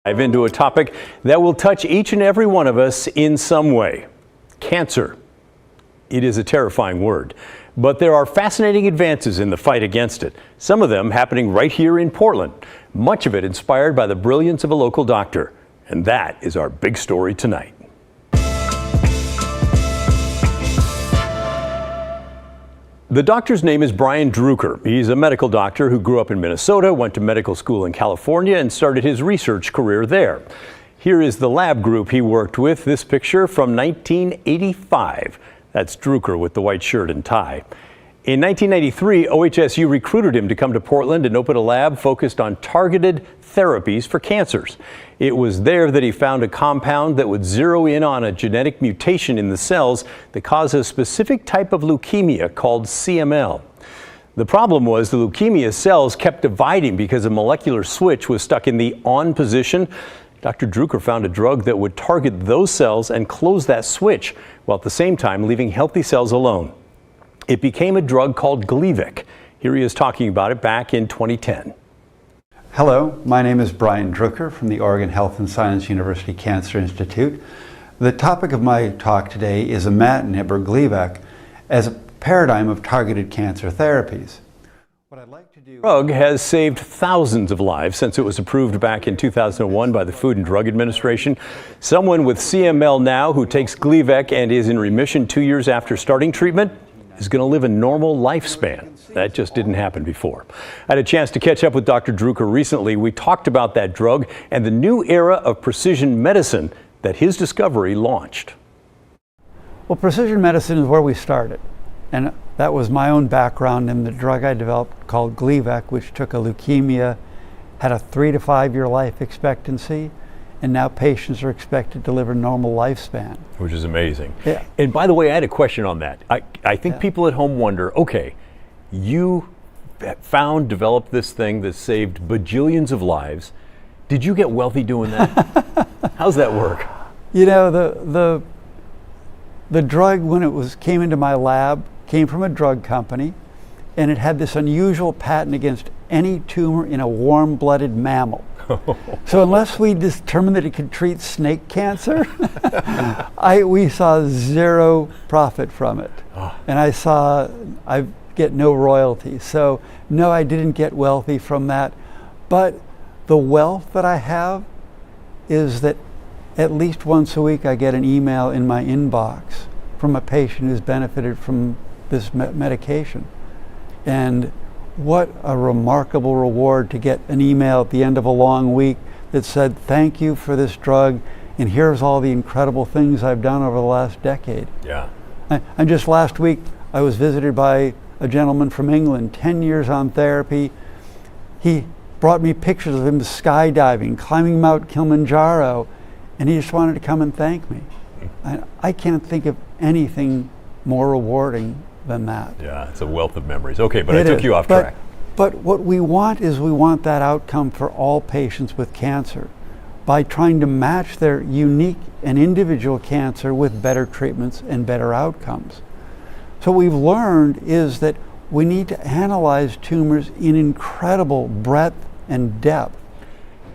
Dive into a topic that will touch each and every one of us in some way. Cancer. It is a terrifying word, but there are fascinating advances in the fight against it, some of them happening right here in Portland, much of it inspired by the brilliance of a local doctor. And that is our big story tonight. The doctor's name is Brian Druker. He's a medical doctor who grew up in Minnesota, went to medical school in California, and started his research career there. Here is the lab group he worked with. This picture from 1985. That's Druker with the white shirt and tie. In 1993, OHSU recruited him to come to Portland and open a lab focused on targeted therapies for cancers. It was there that he found a compound that would zero in on a genetic mutation in the cells that cause a specific type of leukemia called CML. The problem was the leukemia cells kept dividing because a molecular switch was stuck in the on position. Dr. Druker found a drug that would target those cells and close that switch, while at the same time leaving healthy cells alone. It became a drug called Gleevec. Here he is talking about it back in 2010. Hello, my name is Brian Druker from the Oregon Health and Science University Cancer Institute. The topic of my talk today is imatinib, or Gleevec, as a paradigm of targeted cancer therapies. What I'd like to do... The drug has saved thousands of lives since it was approved back in 2001 by the Food and Drug Administration. Someone with CML now who takes Gleevec and is in remission 2 years after starting treatment is going to live a normal lifespan. That just didn't happen before. I had a chance to catch up with Dr. Druker recently. We talked about that drug and the new era of precision medicine that his discovery launched. Well, precision medicine is where we started. And that was my own background in the drug I developed called Gleevec, which took a leukemia, had a 3 to 5 year life expectancy, and now patients are expected to live a normal lifespan. Which is amazing. Yeah. And by the way, I had a question on that. I think people at home wonder, okay, you developed this thing that saved bajillions of lives. Did you get wealthy doing that? How's that work? You know, the drug, when it came into my lab, came from a drug company, and it had this unusual patent against any tumor in a warm-blooded mammal. So unless we determined that it could treat snake cancer, we saw zero profit from it. And I get no royalty. So no, I didn't get wealthy from that. But the wealth that I have is that at least once a week I get an email in my inbox from a patient who's benefited from this medication. And what a remarkable reward to get an email at the end of a long week that said, thank you for this drug, and here's all the incredible things I've done over the last decade. Yeah. And just last week, I was visited by a gentleman from England, 10 years on therapy. He brought me pictures of him skydiving, climbing Mount Kilimanjaro, and he just wanted to come and thank me. I can't think of anything more rewarding than that. Yeah, it's a wealth of memories. Okay, but I took you off track. But what we want is we want that outcome for all patients with cancer by trying to match their unique and individual cancer with better treatments and better outcomes. So what we've learned is that we need to analyze tumors in incredible breadth and depth.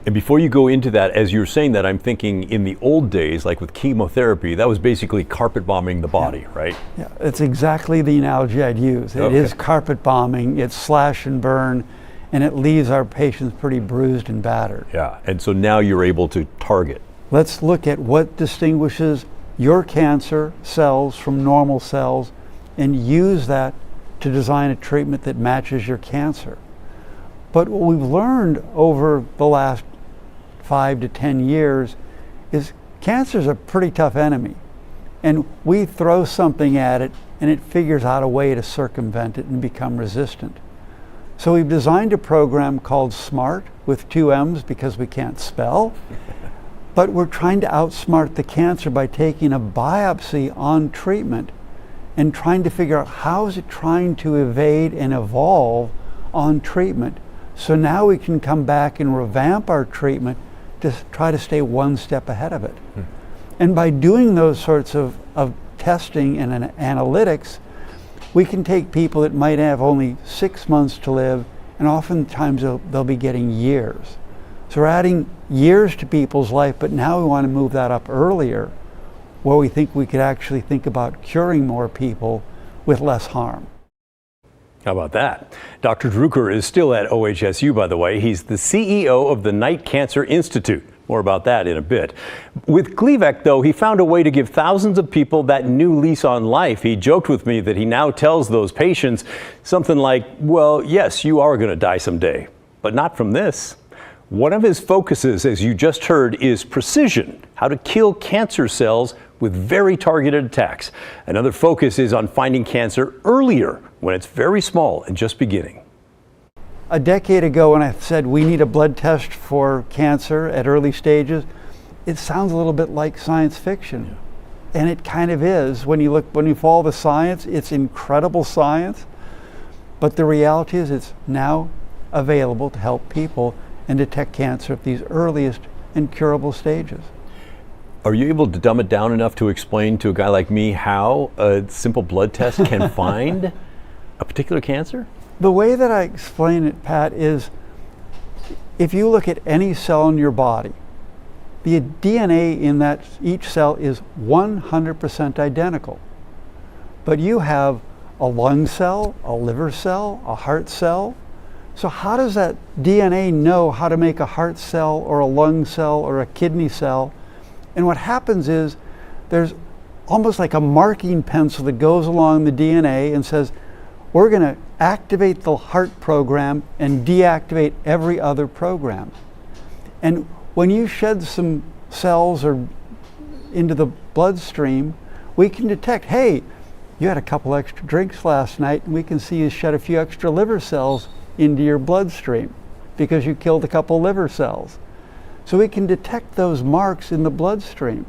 And before you go into that, as you're saying that, I'm thinking in the old days, like with chemotherapy, that was basically carpet bombing the body, right? Yeah, it's exactly the analogy I'd use. It is carpet bombing, it's slash and burn, and it leaves our patients pretty bruised and battered. Yeah, and so now you're able to target. Let's look at what distinguishes your cancer cells from normal cells and use that to design a treatment that matches your cancer. But what we've learned over the last 5 to 10 years is cancer's a pretty tough enemy, and we throw something at it and it figures out a way to circumvent it and become resistant. So we've designed a program called SMART with 2 M's because we can't spell, but we're trying to outsmart the cancer by taking a biopsy on treatment and trying to figure out how is it trying to evade and evolve on treatment. So now we can come back and revamp our treatment to try to stay one step ahead of it. And by doing those sorts of testing and analytics, we can take people that might have only 6 months to live, and oftentimes they'll be getting years. So we're adding years to people's life, but now we want to move that up earlier, where we think we could actually think about curing more people with less harm. How about that? Dr. Druker is still at OHSU, by the way. He's the CEO of the Knight Cancer Institute. More about that in a bit. With Gleevec, though, he found a way to give thousands of people that new lease on life. He joked with me that he now tells those patients something like, well, yes, you are going to die someday, but not from this. One of his focuses, as you just heard, is precision, how to kill cancer cells with very targeted attacks. Another focus is on finding cancer earlier, when it's very small and just beginning. A decade ago, when I said we need a blood test for cancer at early stages, it sounds a little bit like science fiction. Yeah. And it kind of is. When you follow the science, it's incredible science. But the reality is it's now available to help people and detect cancer at these earliest and curable stages. Are you able to dumb it down enough to explain to a guy like me how a simple blood test can find a particular cancer? The way that I explain it, Pat, is if you look at any cell in your body, the DNA in that each cell is 100% identical. But you have a lung cell, a liver cell, a heart cell. So how does that DNA know how to make a heart cell or a lung cell or a kidney cell? And what happens is there's almost like a marking pencil that goes along the DNA and says, we're going to activate the heart program and deactivate every other program. And when you shed some cells or into the bloodstream, we can detect, hey, you had a couple extra drinks last night, and we can see you shed a few extra liver cells into your bloodstream because you killed a couple liver cells. So we can detect those marks in the bloodstream.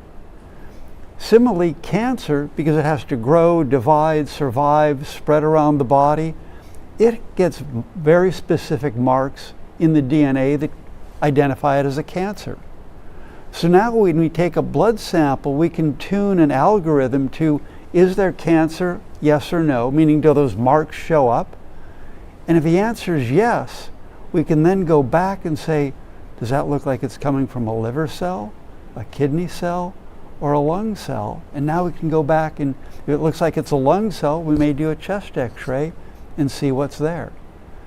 Similarly, cancer, because it has to grow, divide, survive, spread around the body, it gets very specific marks in the DNA that identify it as a cancer. So now when we take a blood sample, we can tune an algorithm to, is there cancer, yes or no, meaning do those marks show up? And if the answer is yes, we can then go back and say, does that look like it's coming from a liver cell, a kidney cell, or a lung cell? And now we can go back, and if it looks like it's a lung cell, we may do a chest x-ray and see what's there.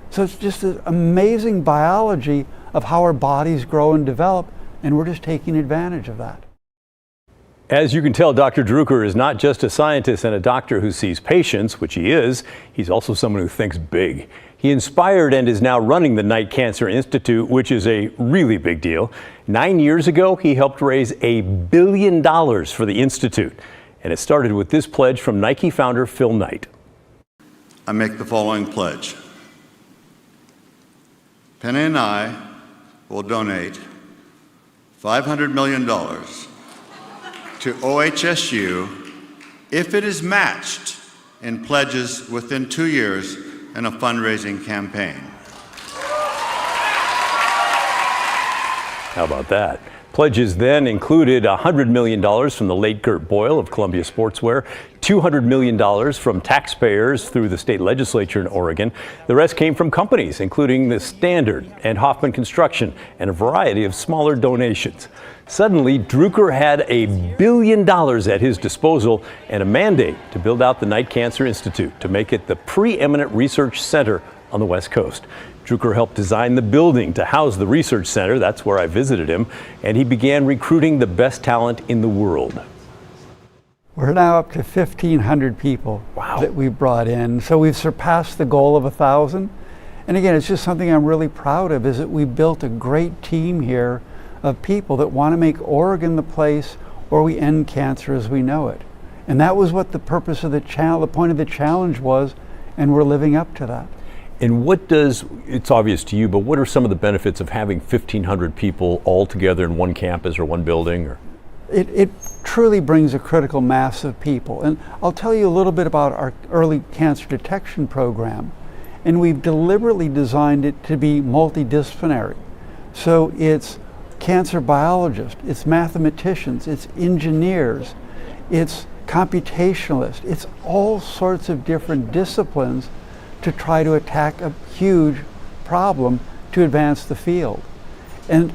So it's just an amazing biology of how our bodies grow and develop, and we're just taking advantage of that. As you can tell, Dr. Druker is not just a scientist and a doctor who sees patients, which he is, he's also someone who thinks big. He inspired and is now running the Knight Cancer Institute, which is a really big deal. 9 years ago, he helped raise $1 billion for the Institute. And it started with this pledge from Nike founder Phil Knight. I make the following pledge. Penny and I will donate $500 million to OHSU if it is matched in pledges within 2 years in a fundraising campaign. How about that? Pledges then included $100 million from the late Gert Boyle of Columbia Sportswear, $200 million from taxpayers through the state legislature in Oregon. The rest came from companies, including the Standard and Hoffman Construction, and a variety of smaller donations. Suddenly, Druker had $1 billion at his disposal and a mandate to build out the Knight Cancer Institute to make it the preeminent research center on the West Coast. Druker helped design the building to house the research center. That's where I visited him. And he began recruiting the best talent in the world. We're now up to 1,500 people that we've brought in. So we've surpassed the goal of 1,000. And again, it's just something I'm really proud of, is that we built a great team here of people that want to make Oregon the place where we end cancer as we know it. And that was what the purpose of the point of the challenge was, and we're living up to that. And it's obvious to you, but what are some of the benefits of having 1,500 people all together in one campus or one building? Or? It truly brings a critical mass of people. And I'll tell you a little bit about our early cancer detection program. And we've deliberately designed it to be multidisciplinary. So it's cancer biologists, it's mathematicians, it's engineers, it's computationalists, it's all sorts of different disciplines to try to attack a huge problem to advance the field. And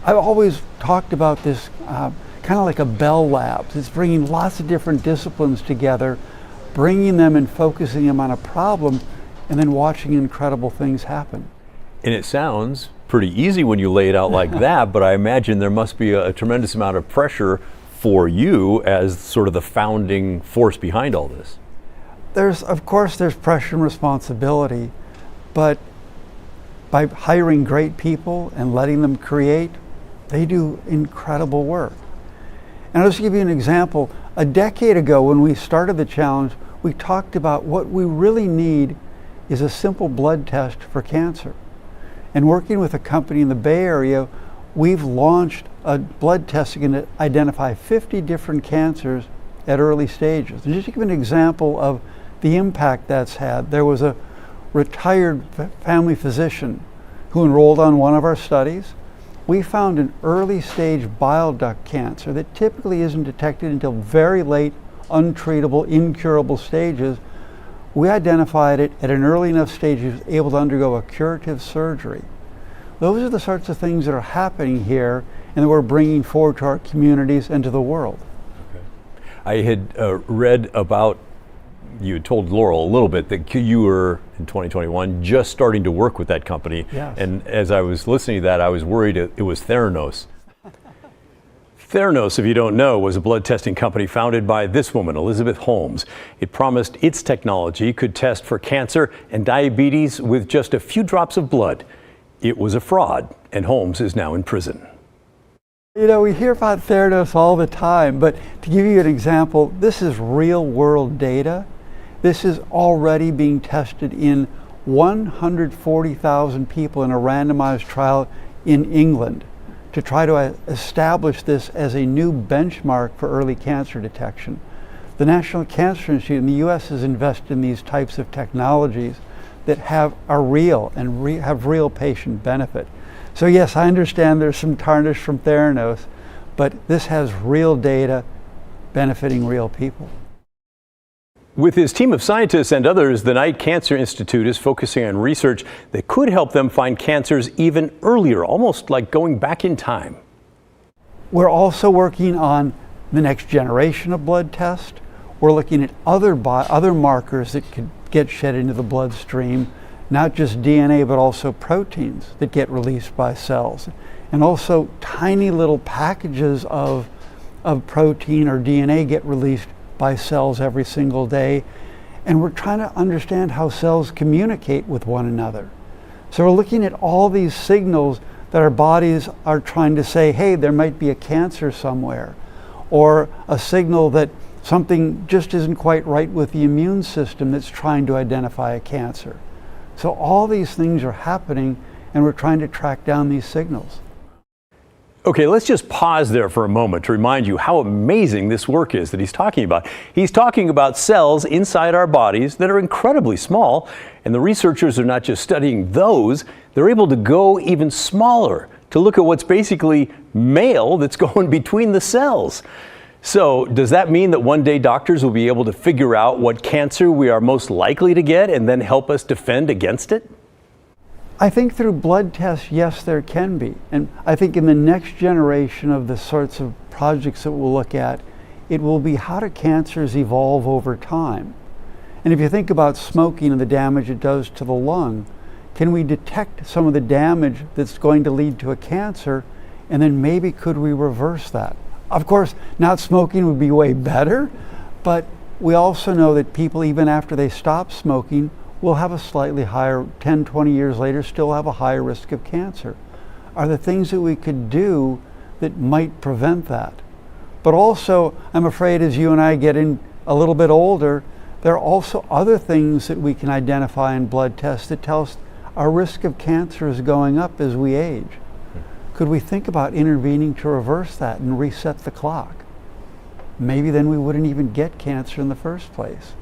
I've always talked about this kind of like a Bell Labs. It's bringing lots of different disciplines together, bringing them and focusing them on a problem, and then watching incredible things happen. And it sounds pretty easy when you lay it out like that, but I imagine there must be a tremendous amount of pressure for you as sort of the founding force behind all this. Of course, there's pressure and responsibility, but by hiring great people and letting them create, they do incredible work. And I'll just give you an example. A decade ago, when we started the challenge, we talked about what we really need is a simple blood test for cancer. And working with a company in the Bay Area, we've launched a blood test that can identify 50 different cancers at early stages. And just to give an example of the impact that's had, there was a retired family physician who enrolled on one of our studies. We found an early stage bile duct cancer that typically isn't detected until very late, untreatable, incurable stages. We identified it at an early enough stage he was able to undergo a curative surgery. Those are the sorts of things that are happening here and that we're bringing forward to our communities and to the world. Okay. I had read about, you had told Laurel a little bit that you were, in 2021, just starting to work with that company. Yes. And as I was listening to that, I was worried it was Theranos. Theranos, if you don't know, was a blood testing company founded by this woman, Elizabeth Holmes. It promised its technology could test for cancer and diabetes with just a few drops of blood. It was a fraud, and Holmes is now in prison. You know, we hear about Theranos all the time, but to give you an example, this is real world data. This is already being tested in 140,000 people in a randomized trial in England to try to establish this as a new benchmark for early cancer detection. The National Cancer Institute in the US has invested in these types of technologies that are real and have real patient benefit. So yes, I understand there's some tarnish from Theranos, but this has real data benefiting real people. With his team of scientists and others, the Knight Cancer Institute is focusing on research that could help them find cancers even earlier, almost like going back in time. We're also working on the next generation of blood test. We're looking at other markers that could get shed into the bloodstream, not just DNA, but also proteins that get released by cells, and also tiny little packages of protein or DNA get released by cells every single day. And we're trying to understand how cells communicate with one another. So we're looking at all these signals that our bodies are trying to say, hey, there might be a cancer somewhere, or a signal that something just isn't quite right with the immune system that's trying to identify a cancer. So all these things are happening, and we're trying to track down these signals. Okay, let's just pause there for a moment to remind you how amazing this work is that he's talking about. He's talking about cells inside our bodies that are incredibly small, and the researchers are not just studying those, they're able to go even smaller to look at what's basically mail that's going between the cells. So does that mean that one day doctors will be able to figure out what cancer we are most likely to get and then help us defend against it? I think through blood tests, yes, there can be. And I think in the next generation of the sorts of projects that we'll look at, it will be how do cancers evolve over time? And if you think about smoking and the damage it does to the lung, can we detect some of the damage that's going to lead to a cancer, and then maybe could we reverse that? Of course, not smoking would be way better, but we also know that people, even after they stop smoking, will have a slightly higher, 10, 20 years later, still have a higher risk of cancer. Are there things that we could do that might prevent that? But also, I'm afraid as you and I get in a little bit older, there are also other things that we can identify in blood tests that tell us our risk of cancer is going up as we age. Could we think about intervening to reverse that and reset the clock? Maybe then we wouldn't even get cancer in the first place.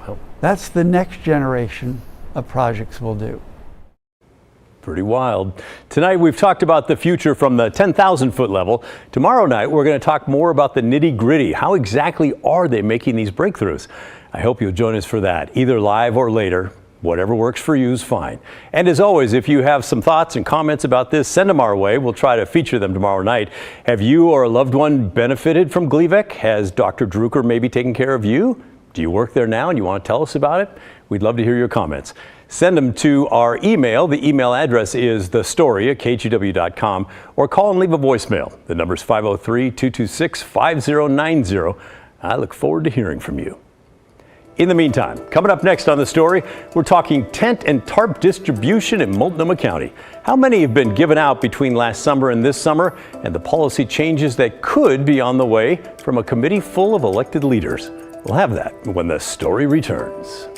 Wow. That's the next generation of projects we'll do. Pretty wild. Tonight we've talked about the future from the 10,000-foot level. Tomorrow night we're going to talk more about the nitty-gritty. How exactly are they making these breakthroughs? I hope you'll join us for that, either live or later. Whatever works for you is fine. And as always, if you have some thoughts and comments about this, send them our way. We'll try to feature them tomorrow night. Have you or a loved one benefited from Gleevec? Has Dr. Druker maybe taken care of you? Do you work there now and you want to tell us about it? We'd love to hear your comments. Send them to our email. The email address is thestory@kgw.com, or call and leave a voicemail. The number is 503-226-5090. I look forward to hearing from you. In the meantime, coming up next on The Story, we're talking tent and tarp distribution in Multnomah County. How many have been given out between last summer and this summer, and the policy changes that could be on the way from a committee full of elected leaders. We'll have that when The Story returns.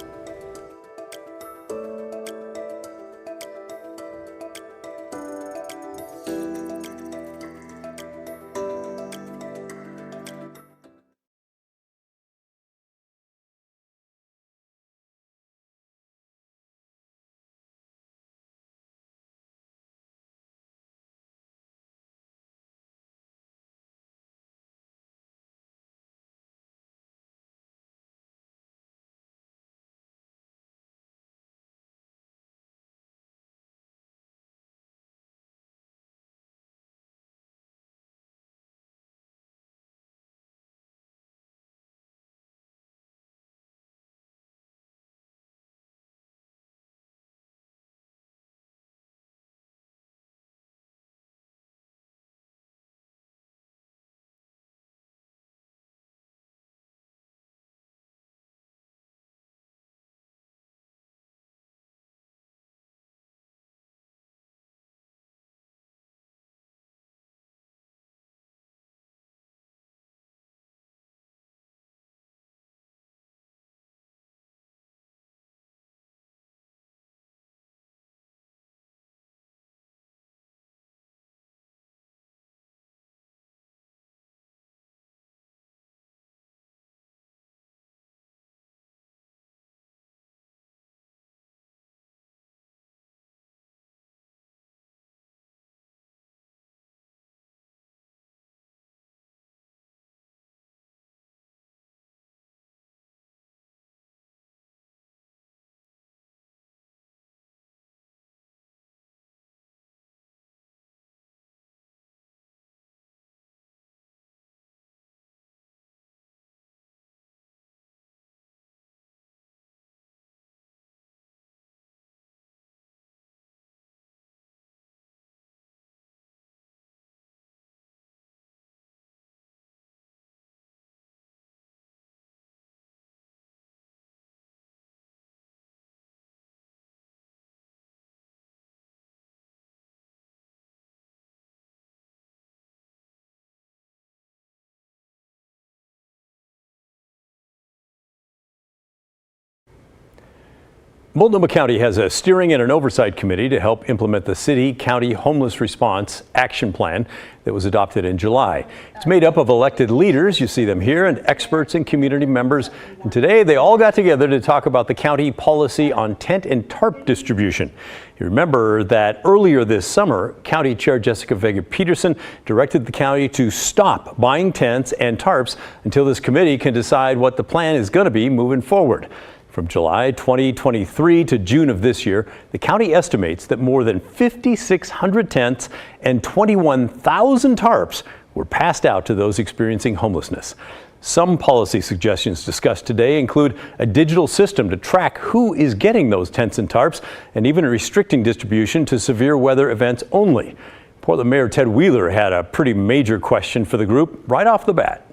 Multnomah County has a steering and an oversight committee to help implement the city-county homeless response action plan that was adopted in July. It's made up of elected leaders, you see them here, and experts and community members. And today they all got together to talk about the county policy on tent and tarp distribution. You remember that earlier this summer, County Chair Jessica Vega Peterson directed the county to stop buying tents and tarps until this committee can decide what the plan is going to be moving forward. From July 2023 to June of this year, the county estimates that more than 5,600 tents and 21,000 tarps were passed out to those experiencing homelessness. Some policy suggestions discussed today include a digital system to track who is getting those tents and tarps, and even restricting distribution to severe weather events only. Portland Mayor Ted Wheeler had a pretty major question for the group right off the bat.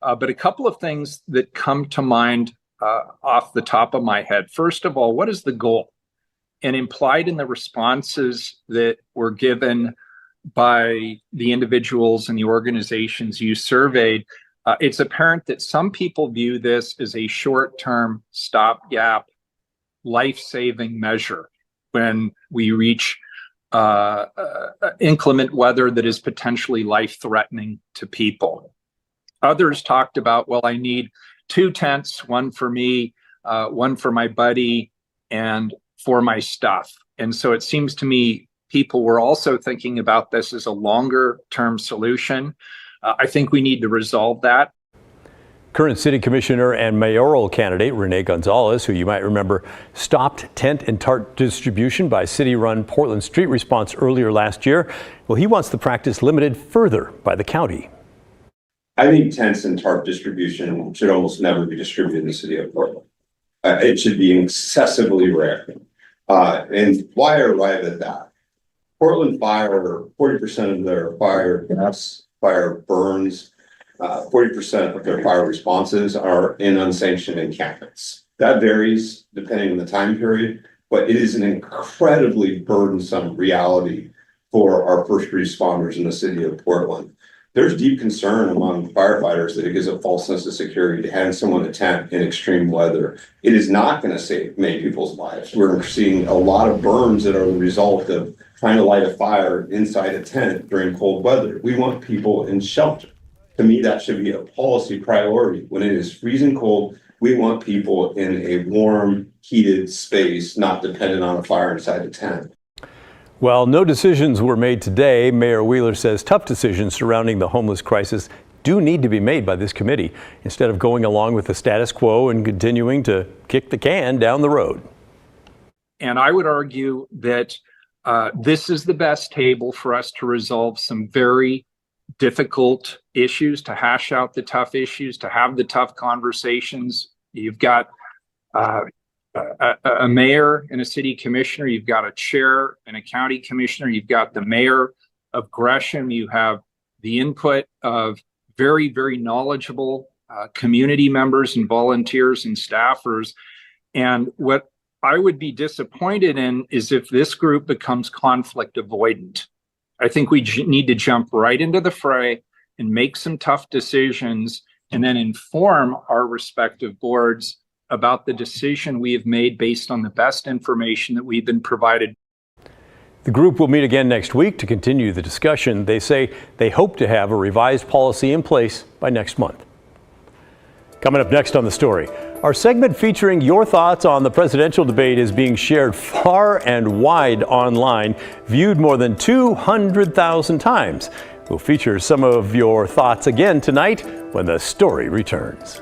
But a couple of things that come to mind off the top of my head. First of all, what is the goal? And implied in the responses that were given by the individuals and the organizations you surveyed, it's apparent that some people view this as a short-term stopgap, life-saving measure when we reach inclement weather that is potentially life-threatening to people. Others talked about, well, I need 2 tents, one for me, one for my buddy, and for my stuff. And so it seems to me people were also thinking about this as a longer term solution. I think we need to resolve that. Current city commissioner and mayoral candidate Renee Gonzalez, who you might remember stopped tent and tarp distribution by city-run Portland Street Response earlier last year, well, he wants the practice limited further by the county. I think tents and tarp distribution should almost never be distributed in the city of Portland. It should be excessively rare. And why I arrive at that? Portland Fire, 40% of their fire burns, 40% of their fire responses are in unsanctioned encampments. That varies depending on the time period, but it is an incredibly burdensome reality for our first responders in the city of Portland. There's deep concern among firefighters that it gives a false sense of security to hand someone a tent in extreme weather. It is not going to save many people's lives. We're seeing a lot of burns that are the result of trying to light a fire inside a tent during cold weather. We want people in shelter. To me, that should be a policy priority. When it is freezing cold, we want people in a warm, heated space, not dependent on a fire inside the tent. Well, no decisions were made today. Mayor Wheeler says tough decisions surrounding the homeless crisis do need to be made by this committee instead of going along with the status quo and continuing to kick the can down the road. And I would argue that this is the best table for us to resolve some very difficult issues, to hash out the tough issues, to have the tough conversations. You've got a mayor and a city commissioner, you've got a chair and a county commissioner, you've got the mayor of Gresham, you have the input of very, very knowledgeable community members and volunteers and staffers. And what I would be disappointed in is if this group becomes conflict avoidant. I think we need to jump right into the fray and make some tough decisions and then inform our respective boards about the decision we have made based on the best information that we've been provided. The group will meet again next week to continue the discussion. They say they hope to have a revised policy in place by next month. Coming up next on The Story, our segment featuring your thoughts on the presidential debate is being shared far and wide online, viewed more than 200,000 times. We'll feature some of your thoughts again tonight when The Story returns.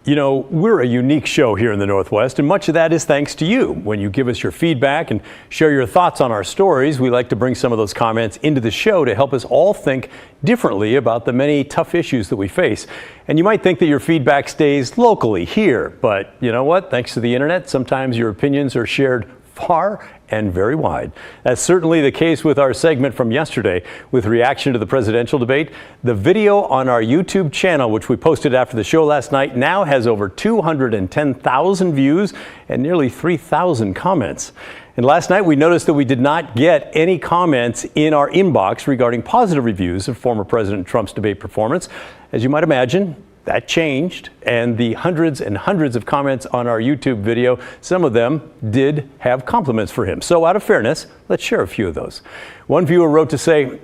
You know, we're a unique show here in the Northwest, and much of that is thanks to you. When you give us your feedback and share your thoughts on our stories, we like to bring some of those comments into the show to help us all think differently about the many tough issues that we face. And you might think that your feedback stays locally here, but you know what? Thanks to the internet, sometimes your opinions are shared far and very wide. That's certainly the case with our segment from yesterday with reaction to the presidential debate. The video on our YouTube channel, which we posted after the show last night, now has over 210,000 views and nearly 3,000 comments. And last night we noticed that we did not get any comments in our inbox regarding positive reviews of former President Trump's debate performance. As you might imagine, that changed, and the hundreds and hundreds of comments on our YouTube video, some of them did have compliments for him. So out of fairness, let's share a few of those. One viewer wrote to say,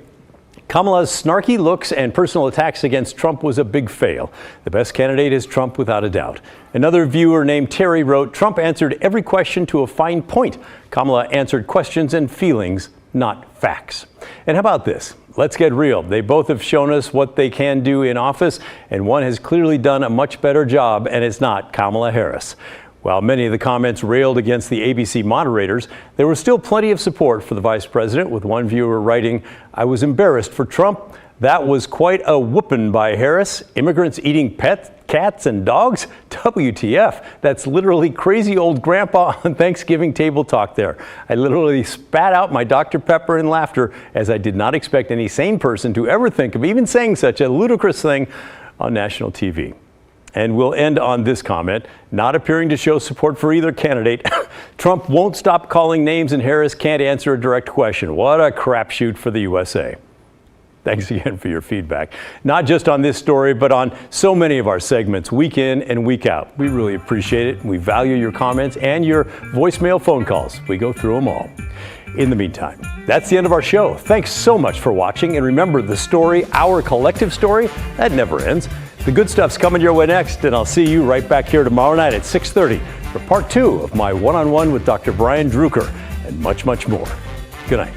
Kamala's snarky looks and personal attacks against Trump was a big fail. The best candidate is Trump without a doubt. Another viewer named Terry wrote, Trump answered every question to a fine point. Kamala answered questions and feelings, not facts. And how about this? Let's get real. They both have shown us what they can do in office, and one has clearly done a much better job, and it's not Kamala Harris. While many of the comments railed against the ABC moderators, there was still plenty of support for the vice president, with one viewer writing, I was embarrassed for Trump. That was quite a whooping by Harris. Immigrants eating cats and dogs? WTF. That's literally crazy old grandpa on Thanksgiving table talk there. I literally spat out my Dr. Pepper in laughter, as I did not expect any sane person to ever think of even saying such a ludicrous thing on national TV. And we'll end on this comment, not appearing to show support for either candidate. Trump won't stop calling names and Harris can't answer a direct question. What a crapshoot for the USA. Thanks again for your feedback, not just on this story, but on so many of our segments week in and week out. We really appreciate it. We value your comments and your voicemail phone calls. We go through them all. In the meantime, that's the end of our show. Thanks so much for watching. And remember, the story, our collective story, that never ends. The good stuff's coming your way next, and I'll see you right back here tomorrow night at 6:30 for part 2 of my one-on-one with Dr. Brian Druker and much, much more. Good night.